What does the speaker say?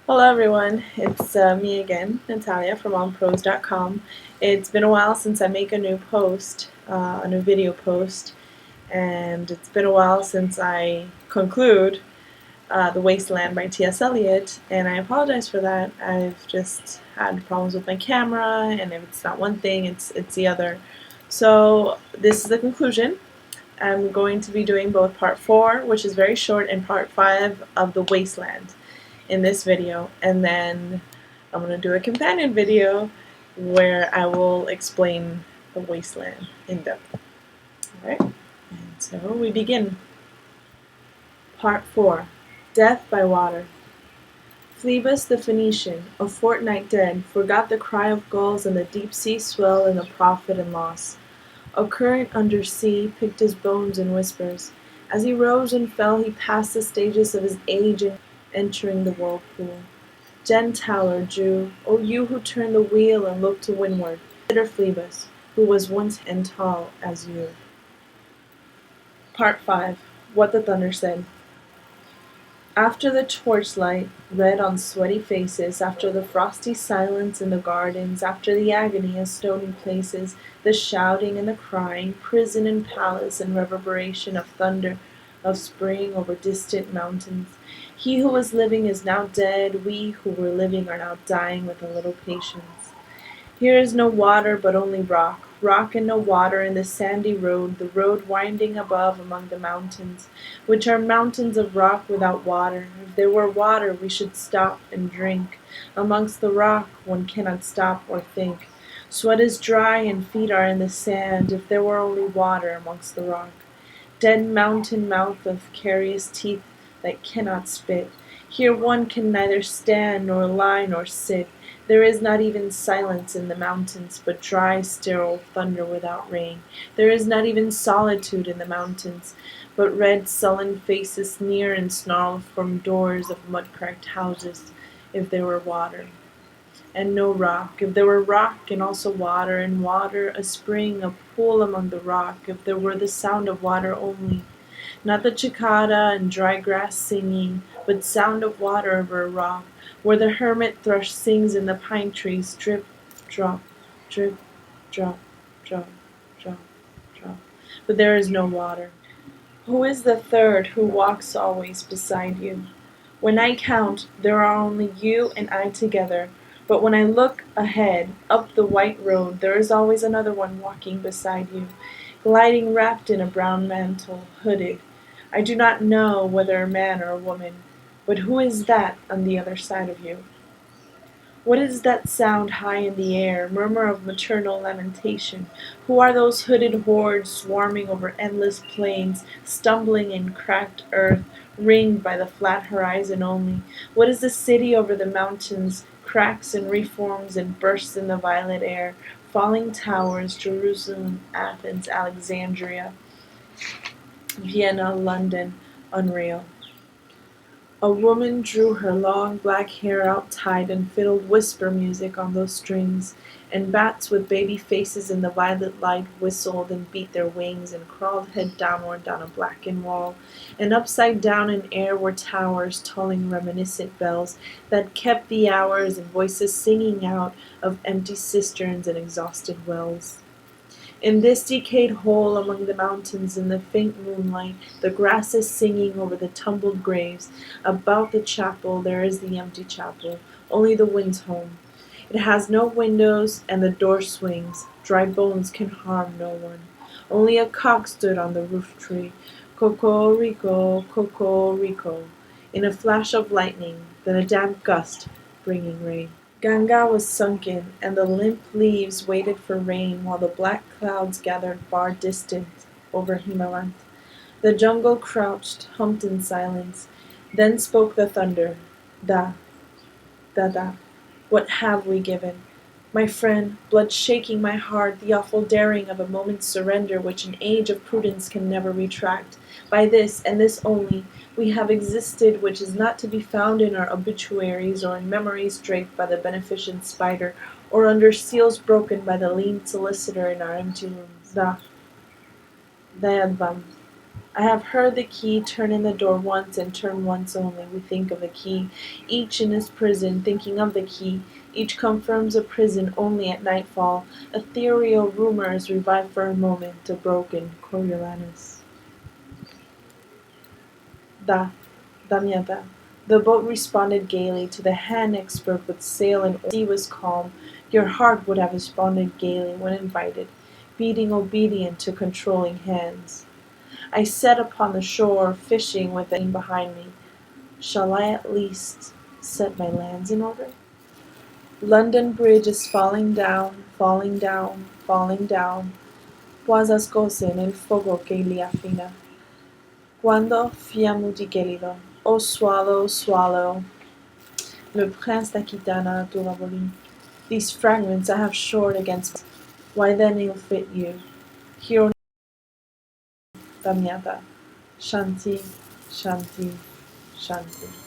Hello everyone, it's me again, Natalia from onpros.com. It's been a while since I make a new post, a new video post, and it's been a while since I conclude The Wasteland by T.S. Eliot, and I apologize for that. I've just had problems with my camera, and if it's not one thing, it's the other. So this is the conclusion. I'm going to be doing both part 4, which is very short, and part 5 of The Wasteland in this video, and then I'm going to do a companion video where I will explain the wasteland in depth. Alright, and so we begin. Part 4. Death by Water. Phlebas the Phoenician, a fortnight dead, forgot the cry of gulls and the deep sea swell and the profit and loss. A current under sea picked his bones in whispers. As he rose and fell, he passed the stages of his age in entering the whirlpool. Gentile or Jew, O you who turn the wheel and look to windward, consider Phlebas, who was once and tall as you. Part 5. What the Thunder Said. After the torchlight, red on sweaty faces, after the frosty silence in the gardens, after the agony of stony places, the shouting and the crying, prison and palace and reverberation of thunder, of spring over distant mountains, he who was living is now dead, we who were living are now dying with a little patience. Here is no water but only rock, rock and no water, and the sandy road, the road winding above among the mountains, which are mountains of rock without water. If there were water, we should stop and drink. Amongst the rock one cannot stop or think. Sweat is dry and feet are in the sand, if there were only water amongst the rock. Dead mountain mouth of carious teeth that cannot spit. Here one can neither stand nor lie nor sit. There is not even silence in the mountains, but dry, sterile thunder without rain. There is not even solitude in the mountains, but red, sullen faces sneer and snarl from doors of mud-cracked houses, if there were water. And no rock, if there were rock and also water, and water, a spring, a pool among the rock, if there were the sound of water only, not the cicada and dry grass singing, but sound of water over a rock, where the hermit thrush sings in the pine trees, drip, drop, drip, drop, drop, drop, drop. But there is no water. Who is the third who walks always beside you? When I count, there are only you and I together, but when I look ahead, up the white road, there is always another one walking beside you, gliding wrapped in a brown mantle, hooded. I do not know whether a man or a woman, but who is that on the other side of you? What is that sound high in the air, murmur of maternal lamentation? Who are those hooded hordes swarming over endless plains, stumbling in cracked earth, ringed by the flat horizon only? What is the city over the mountains, cracks and reforms and bursts in the violet air, falling towers, Jerusalem, Athens, Alexandria, Vienna, London, unreal? A woman drew her long black hair out tight and fiddled whisper music on those strings, and bats with baby faces in the violet light whistled and beat their wings and crawled head downward down a blackened wall, and upside down in air were towers tolling reminiscent bells that kept the hours and voices singing out of empty cisterns and exhausted wells. In this decayed hole among the mountains in the faint moonlight, the grass is singing over the tumbled graves. About the chapel there is the empty chapel, only the wind's home. It has no windows, and the door swings. Dry bones can harm no one. Only a cock stood on the roof tree. Cocorico, cocorico, in a flash of lightning, then a damp gust, bringing rain. Ganga was sunken, and the limp leaves waited for rain while the black clouds gathered far distant over Himalat. The jungle crouched, humped in silence. Then spoke the thunder. Da, da, da. What have we given? My friend, blood shaking my heart, the awful daring of a moment's surrender which an age of prudence can never retract. By this, and this only, we have existed which is not to be found in our obituaries or in memories draped by the beneficent spider, or under seals broken by the lean solicitor in our empty rooms. Da, dayadvam, I have heard the key turn in the door once and turn once only. We think of the key, each in his prison, thinking of the key. Each confirms a prison only at nightfall. Ethereal rumors revive for a moment a broken Coriolanus. Da, Damietta. The boat responded gaily to the hand expert with sail and oar. The sea was calm. Your heart would have responded gaily when invited, beating obedient to controlling hands. I set upon the shore, fishing with the behind me. Shall I at least set my lands in order? London Bridge is falling down, falling down, falling down. Puasas cose nel fogo che li affina. Quando fiammo di gelido, oh swallow, swallow, le prince d'Aquitana tu lavori. These fragments I have shored against. Why then ill fit you? Hero Damiata. Shanti, shanti, shanti.